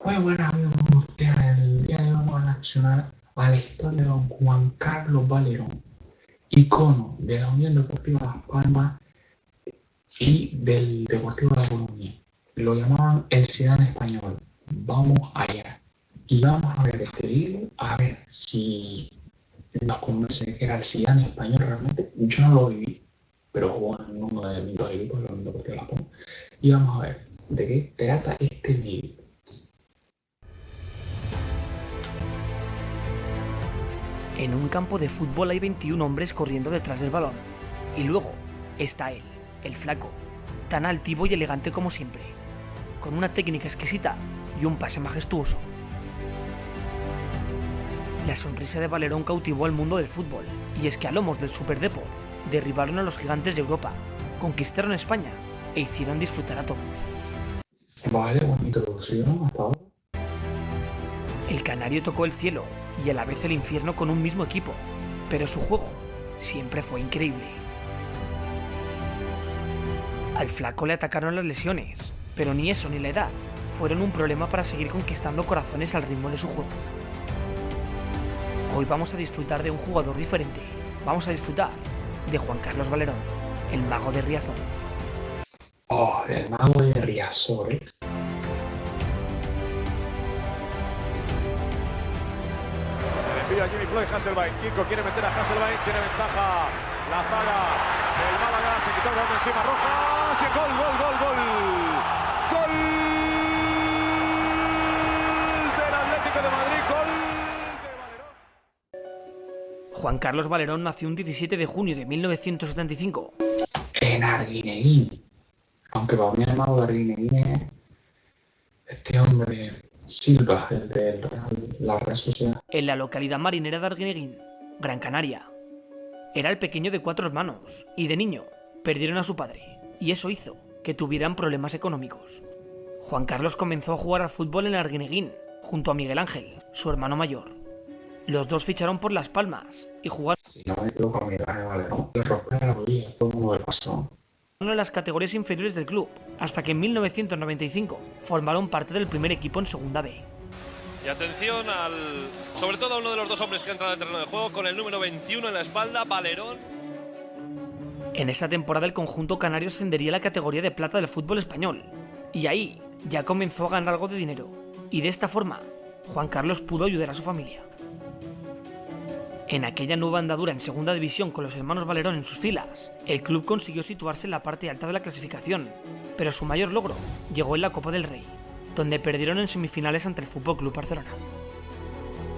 Pues bueno amigos, en el día de hoy vamos a reaccionar a la historia de don Juan Carlos Valerón, icono de la Unión Deportiva Las Palmas y del Deportivo La Coruña. Lo llamaban el Zidane español. Vamos allá. Y vamos a ver este video, a ver si nos convence de que era el Zidane español realmente. Yo no lo viví, pero jugó en uno de mis dos equipos, la Unión Deportiva Las Palmas. Y vamos a ver de qué trata este video. En un campo de fútbol hay 21 hombres corriendo detrás del balón. Y luego está él, el flaco, tan altivo y elegante como siempre, con una técnica exquisita y un pase majestuoso. La sonrisa de Valerón cautivó al mundo del fútbol, y es que a lomos del Superdeport derribaron a los gigantes de Europa, conquistaron España e hicieron disfrutar a todos. Vale, buena introducción hasta ahora. El canario tocó el cielo y a la vez el infierno con un mismo equipo, pero su juego siempre fue increíble. Al flaco le atacaron las lesiones, pero ni eso ni la edad fueron un problema para seguir conquistando corazones al ritmo de su juego. Hoy vamos a disfrutar de un jugador diferente. Vamos a disfrutar de Juan Carlos Valerón, el mago de Riazor. Oh, el mago de Riazor, ¿eh? Pide a Jimmy Floyd Hasselbaink. Kiko quiere meter a Hasselbaink. Tiene ventaja la zaga del Málaga. Se quitó el balón de encima. Rojas. Y gol, gol, gol, gol. Gol del Atlético de Madrid. Gol de Valerón. Juan Carlos Valerón nació un 17 de junio de 1975. En Arguineguín. Aunque para mí el mago de Arguineguín es este hombre Silva, el del la Real Sociedad. En la localidad marinera de Arguineguín, Gran Canaria. Era el pequeño de 4 hermanos y de niño perdieron a su padre, y eso hizo que tuvieran problemas económicos. Juan Carlos comenzó a jugar al fútbol en Arguineguín junto a Miguel Ángel, su hermano mayor. Los dos ficharon por Las Palmas y jugaron Si no me equivoco, mi Valerón le rompió la rodilla, todo como le pasó. en las categorías inferiores del club, hasta que en 1995 formaron parte del primer equipo en Segunda B. Y atención sobre todo a uno de los dos hombres que entra en el terreno de juego con el número 21 en la espalda, Valerón. En esa temporada el conjunto canario ascendería a la categoría de plata del fútbol español, y ahí ya comenzó a ganar algo de dinero, y de esta forma Juan Carlos pudo ayudar a su familia. En aquella nueva andadura en segunda división con los hermanos Valerón en sus filas, el club consiguió situarse en la parte alta de la clasificación, pero su mayor logro llegó en la Copa del Rey, donde perdieron en semifinales ante el FC Barcelona.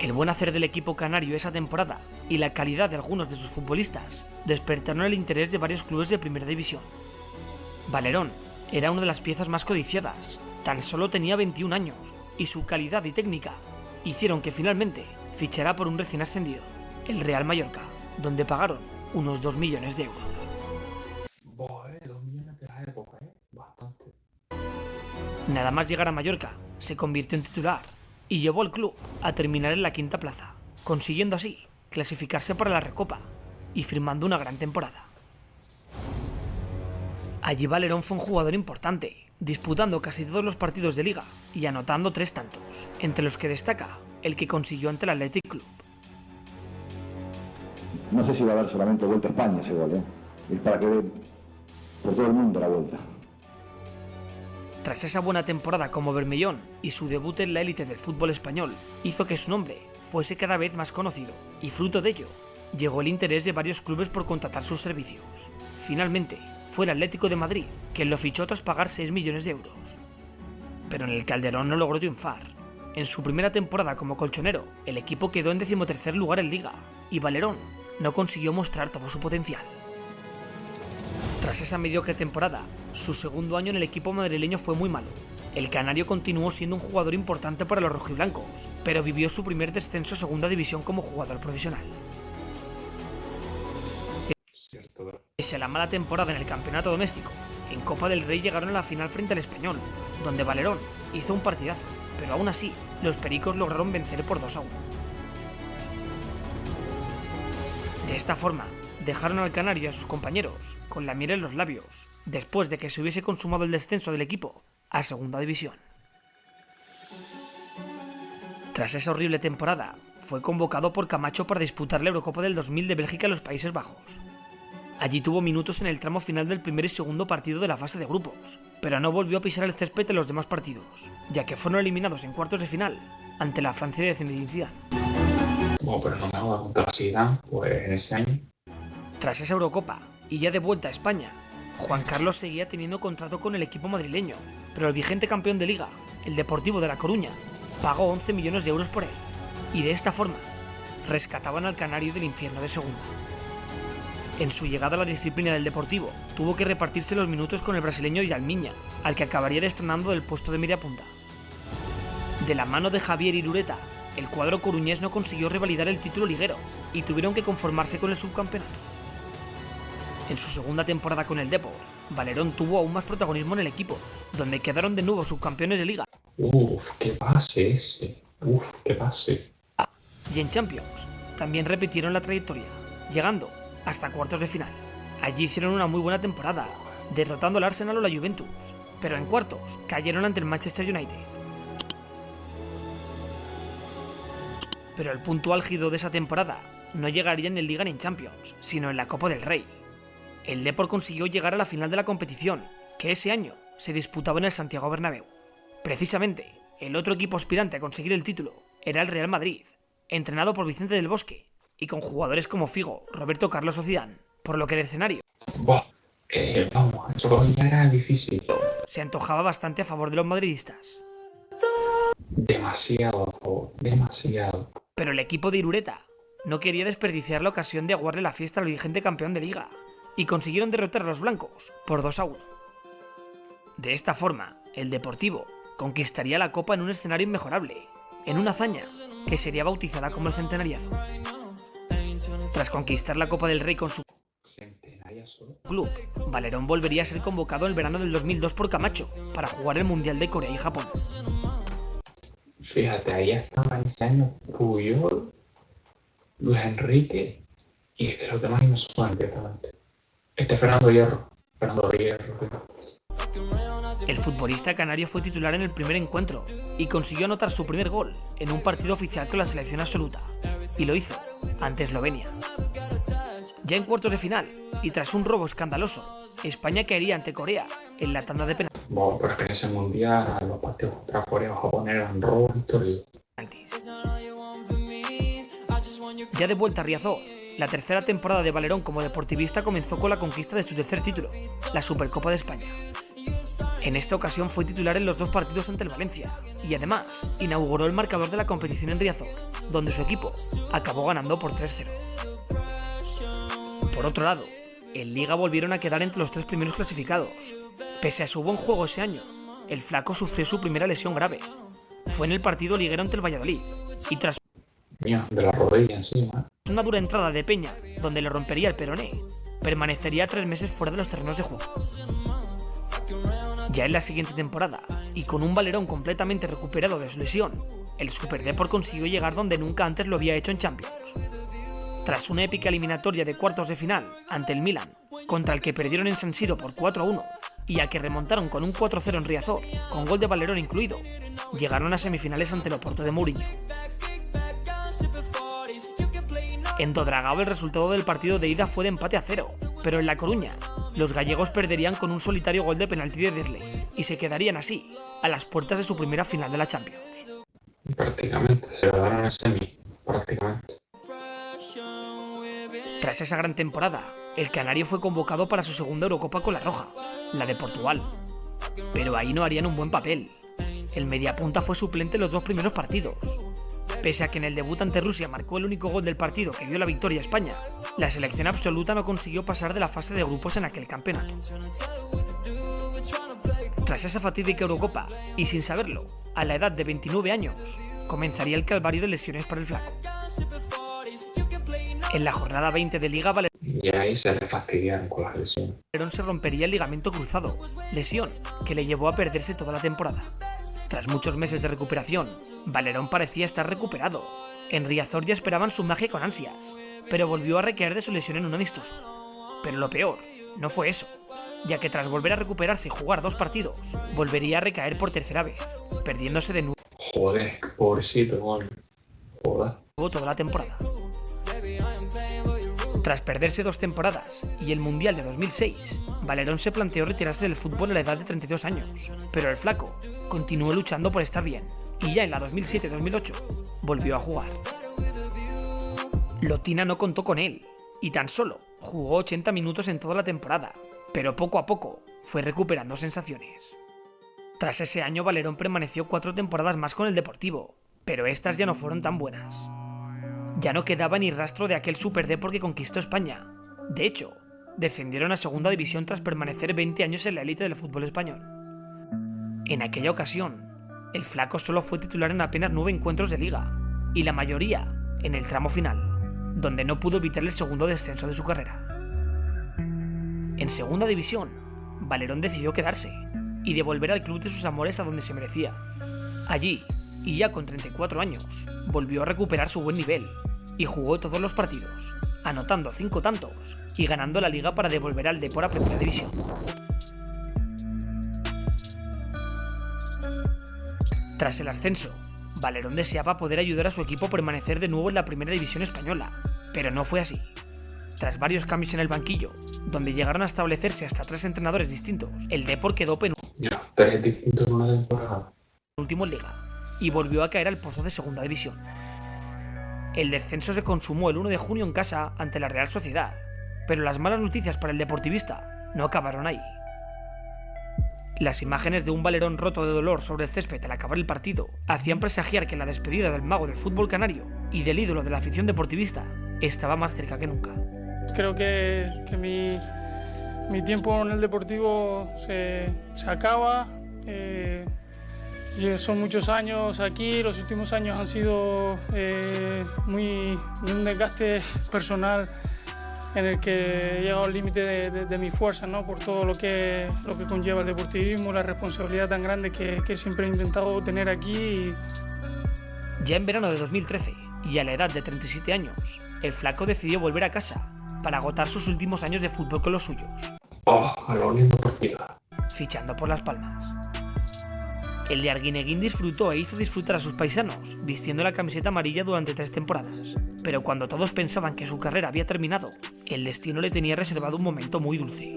El buen hacer del equipo canario esa temporada y la calidad de algunos de sus futbolistas despertaron el interés de varios clubes de primera división. Valerón era una de las piezas más codiciadas, tan solo tenía 21 años, y su calidad y técnica hicieron que finalmente fichara por un recién ascendido, el Real Mallorca, donde pagaron unos 2 millones de euros. 2 millones de la época, bastante. Nada más llegar a Mallorca, se convirtió en titular y llevó al club a terminar en la quinta plaza, consiguiendo así clasificarse para la Recopa y firmando una gran temporada. Allí Valerón fue un jugador importante, disputando casi todos los partidos de liga y anotando 3 tantos, entre los que destaca el que consiguió ante el Athletic Club. No sé si va a dar solamente vuelta a España ese gol, es para que dé por todo el mundo la vuelta. Tras esa buena temporada como Bermellón y su debut en la élite del fútbol español, hizo que su nombre fuese cada vez más conocido, y fruto de ello, llegó el interés de varios clubes por contratar sus servicios. Finalmente, fue el Atlético de Madrid quien lo fichó tras pagar 6 millones de euros. Pero en el Calderón no logró triunfar. En su primera temporada como colchonero, el equipo quedó en 13º lugar en Liga, y Valerón no consiguió mostrar todo su potencial. Tras esa mediocre temporada, su segundo año en el equipo madrileño fue muy malo. El canario continuó siendo un jugador importante para los rojiblancos, pero vivió su primer descenso a segunda división como jugador profesional. Pese a la mala temporada en el campeonato doméstico, en Copa del Rey llegaron a la final frente al Español, donde Valerón hizo un partidazo, pero aún así, los pericos lograron vencer por 2-1. De esta forma, dejaron al canario y a sus compañeros con la miel en los labios, después de que se hubiese consumado el descenso del equipo a segunda división. Tras esa horrible temporada, fue convocado por Camacho para disputar la Eurocopa del 2000 de Bélgica en los Países Bajos. Allí tuvo minutos en el tramo final del primer y segundo partido de la fase de grupos, pero no volvió a pisar el césped en los demás partidos, ya que fueron eliminados en cuartos de final ante la Francia de Zinedine Zidane. Bueno, pero no me hago contra Zidane, pues en ese año. Tras esa Eurocopa, y ya de vuelta a España, Juan Carlos seguía teniendo contrato con el equipo madrileño, pero el vigente campeón de Liga, el Deportivo de La Coruña, pagó 11 millones de euros por él, y de esta forma, rescataban al canario del infierno de segunda. En su llegada a la disciplina del Deportivo, tuvo que repartirse los minutos con el brasileño Iralmiña, al que acabaría destronando del puesto de media punta. De la mano de Javier Irureta, el cuadro coruñés no consiguió revalidar el título liguero y tuvieron que conformarse con el subcampeonato. En su segunda temporada con el Depor, Valerón tuvo aún más protagonismo en el equipo, donde quedaron de nuevo subcampeones de Liga. Qué pase ese. Qué pase. Y en Champions, también repitieron la trayectoria, llegando hasta cuartos de final. Allí hicieron una muy buena temporada, derrotando al Arsenal o la Juventus, pero en cuartos cayeron ante el Manchester United. Pero el punto álgido de esa temporada no llegaría en el Liga ni en Champions, sino en la Copa del Rey. El Depor consiguió llegar a la final de la competición, que ese año se disputaba en el Santiago Bernabéu. Precisamente, el otro equipo aspirante a conseguir el título era el Real Madrid, entrenado por Vicente del Bosque, y con jugadores como Figo, Roberto Carlos o Zidane, por lo que el escenario eso ya era difícil. se antojaba bastante a favor de los madridistas. Demasiado, demasiado. Pero el equipo de Irureta no quería desperdiciar la ocasión de aguarle la fiesta al vigente campeón de Liga, y consiguieron derrotar a los blancos por 2-1. De esta forma, el Deportivo conquistaría la Copa en un escenario inmejorable, en una hazaña que sería bautizada como el Centenariazo. Tras conquistar la Copa del Rey con su club, Valerón volvería a ser convocado en el verano del 2002 por Camacho para jugar el Mundial de Corea y Japón. Fíjate, ahí estaban ese año Puyol, Luis Enrique y es que los demás no suenan directamente. Fernando Hierro. El futbolista canario fue titular en el primer encuentro y consiguió anotar su primer gol en un partido oficial con la selección absoluta, y lo hizo ante Eslovenia. Ya en cuartos de final, y tras un robo escandaloso, España caería ante Corea en la tanda de penaltis. Bueno, pero es que en ese mundial los partidos contra Corea o Japón eran robos históricos. Ya de vuelta a Riazor, la tercera temporada de Valerón como deportivista comenzó con la conquista de su tercer título, la Supercopa de España. En esta ocasión fue titular en los dos partidos ante el Valencia y además inauguró el marcador de la competición en Riazor, donde su equipo acabó ganando por 3-0. Por otro lado, en Liga volvieron a quedar entre los tres primeros clasificados. Pese a su buen juego ese año, el flaco sufrió su primera lesión grave. Fue en el partido liguero ante el Valladolid y tras de la rodilla encima. Una dura entrada de Peña, donde le rompería el peroné, permanecería 3 meses fuera de los terrenos de juego. Ya en la siguiente temporada, y con un Valerón completamente recuperado de su lesión, el Super Depor consiguió llegar donde nunca antes lo había hecho en Champions. Tras una épica eliminatoria de cuartos de final ante el Milan, contra el que perdieron en San Siro por 4-1, y al que remontaron con un 4-0 en Riazor, con gol de Valerón incluido, llegaron a semifinales ante el Oporto de Mourinho. En Dodragao el resultado del partido de ida fue de empate a 0, pero en La Coruña los gallegos perderían con un solitario gol de penalti de Dirley y se quedarían así a las puertas de su primera final de la Champions. Prácticamente, se quedaron en semi, prácticamente. Tras esa gran temporada, el canario fue convocado para su segunda Eurocopa con la Roja, la de Portugal. Pero ahí no harían un buen papel. El mediapunta fue suplente en los dos primeros partidos. Pese a que en el debut ante Rusia marcó el único gol del partido que dio la victoria a España, la selección absoluta no consiguió pasar de la fase de grupos en aquel campeonato. Tras esa fatídica Eurocopa, y sin saberlo, a la edad de 29 años, comenzaría el calvario de lesiones para el flaco. En la jornada 20 de Liga, Y ahí se le fastidiaron con las lesiones. Valerón se rompería el ligamento cruzado, lesión que le llevó a perderse toda la temporada. Tras muchos meses de recuperación, Valerón parecía estar recuperado. En Riazor ya esperaban su magia con ansias, pero volvió a recaer de su lesión en un amistoso. Pero lo peor no fue eso, ya que tras volver a recuperarse y jugar 2 partidos, volvería a recaer por tercera vez, perdiéndose de nuevo. Joder, pobrecito, gol. Joder. Jugó toda la temporada. Tras perderse 2 temporadas y el Mundial de 2006, Valerón se planteó retirarse del fútbol a la edad de 32 años, pero el flaco continuó luchando por estar bien y ya en la 2007-2008 volvió a jugar. Lotina no contó con él y tan solo jugó 80 minutos en toda la temporada, pero poco a poco fue recuperando sensaciones. Tras ese año, Valerón permaneció 4 temporadas más con el Deportivo, pero estas ya no fueron tan buenas. Ya no quedaba ni rastro de aquel Super Depor que conquistó España. De hecho, descendieron a segunda división tras permanecer 20 años en la élite del fútbol español. En aquella ocasión, el flaco solo fue titular en apenas 9 encuentros de liga, y la mayoría en el tramo final, donde no pudo evitar el segundo descenso de su carrera. En segunda división, Valerón decidió quedarse y devolver al club de sus amores a donde se merecía. Allí, y ya con 34 años, volvió a recuperar su buen nivel y jugó todos los partidos, anotando 5 tantos y ganando la liga para devolver al Depor a primera división. Tras el ascenso, Valerón deseaba poder ayudar a su equipo a permanecer de nuevo en la primera división española, pero no fue así. Tras varios cambios en el banquillo, donde llegaron a establecerse hasta 3 entrenadores distintos, el Depor quedó penúltimo. Ya, 3 distintos en una temporada. Último en liga, y volvió a caer al pozo de segunda división. El descenso se consumó el 1 de junio en casa ante la Real Sociedad, pero las malas noticias para el deportivista no acabaron ahí. Las imágenes de un Valerón roto de dolor sobre el césped al acabar el partido hacían presagiar que la despedida del mago del fútbol canario y del ídolo de la afición deportivista estaba más cerca que nunca. Creo que mi tiempo en el Deportivo se acaba. Son muchos años aquí, los últimos años han sido de un desgaste personal en el que he llegado al límite de mi fuerza, ¿no? Por todo lo que conlleva el deportivismo, la responsabilidad tan grande que siempre he intentado tener aquí. Ya en verano de 2013, y a la edad de 37 años, el flaco decidió volver a casa para agotar sus últimos años de fútbol con los suyos. A la Unión Deportiva. Fichando por Las Palmas. El de Arguineguín disfrutó e hizo disfrutar a sus paisanos vistiendo la camiseta amarilla durante 3 temporadas, pero cuando todos pensaban que su carrera había terminado, el destino le tenía reservado un momento muy dulce.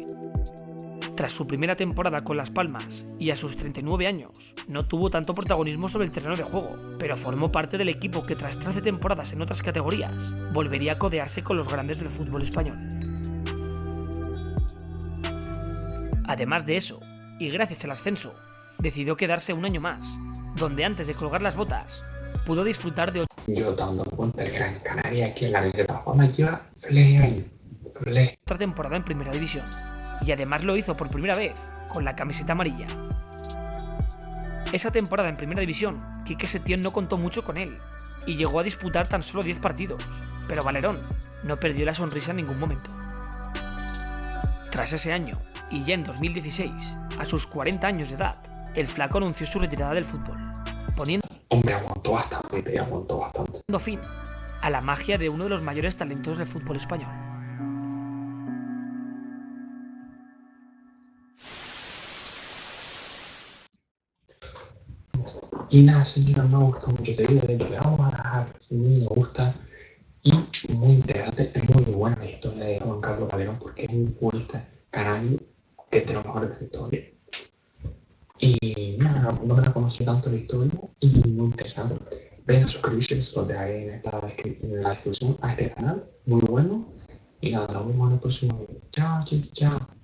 Tras su primera temporada con Las Palmas y a sus 39 años, no tuvo tanto protagonismo sobre el terreno de juego, pero formó parte del equipo que tras 13 temporadas en otras categorías, volvería a codearse con los grandes del fútbol español. Además de eso, y gracias al ascenso, decidió quedarse un año más, donde antes de colgar las botas, pudo disfrutar de Yo dando cuenta de que Gran Canaria aquí en la Liga de Las Palmas lleva años. Otra temporada en primera división, y además lo hizo por primera vez con la camiseta amarilla. Esa temporada en primera división, Quique Setién no contó mucho con él, y llegó a disputar tan solo 10 partidos, pero Valerón no perdió la sonrisa en ningún momento. Tras ese año, y ya en 2016, a sus 40 años de edad, el flaco anunció su retirada del fútbol, poniendo aguantó bastante. fin a la magia de uno de los mayores talentos del fútbol español. Y nada, señora, me gusta mucho este vídeo, de hecho le vamos a dejar un me gusta y muy interesante, es muy buena la historia de Juan Carlos Valerón porque es un futbolista canario que tiene los mejores de la historia. Y nada, no me la conocí tanto la historia y muy interesante. Ven a suscribirse, que se los dejaré en la descripción a este canal, muy bueno. Y nada, nos vemos en el próximo video. Chao, chao, chao.